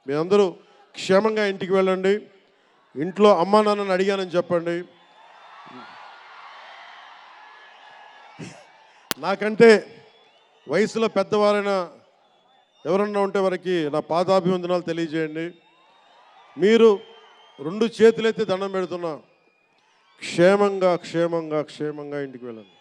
మీ అందరూ క్షేమంగా ఇంటికి వెళ్ళండి. ఇంట్లో అమ్మా నాన్నని అడిగానని చెప్పండి. నాకంటే వయసులో పెద్దవారైన ఎవరన్నా ఉంటే వారికి నా పాదాభివందనాలు తెలియజేయండి. మీరు 2 చేతులైతే దండం పెడుతున్నా, క్షేమంగా క్షేమంగా క్షేమంగా ఇంటికి వెళ్ళండి.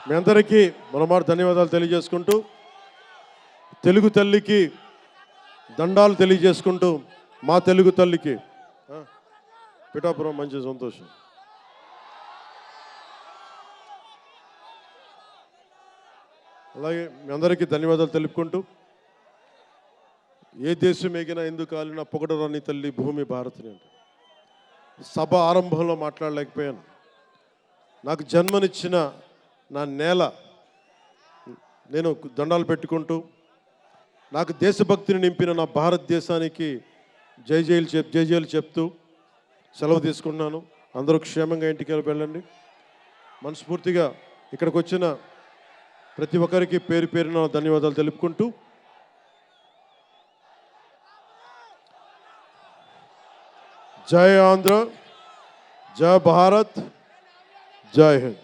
మీ అందరికీ మరోమారు ధన్యవాదాలు తెలియజేసుకుంటూ, తెలుగు తల్లికి దండాలు తెలియజేసుకుంటూ, మా తెలుగు తల్లికి పిఠాపురం మంచి సంతోషం. అలాగే మీ అందరికీ ధన్యవాదాలు తెలుపుకుంటూ, ఏ దేశం ఎగినా ఎందుకు కాలినా పొగడరాని తల్లి భూమి భారతిని అంటే సభ ఆరంభంలో మాట్లాడలేకపోయాను. నాకు జన్మనిచ్చిన నా నేల నేను దండాలు పెట్టుకుంటూ, నాకు దేశభక్తిని నింపిన నా భారతదేశానికి జై జైలు చెప్తూ సెలవు తీసుకున్నాను. అందరూ క్షేమంగా ఇంటికి వెళ్ళండి. మనస్ఫూర్తిగా ఇక్కడికి వచ్చిన ప్రతి ఒక్కరికి పేరు పేరున ధన్యవాదాలు తెలుపుకుంటూ, జై ఆంధ్ర, జై భారత్, జై హింద్.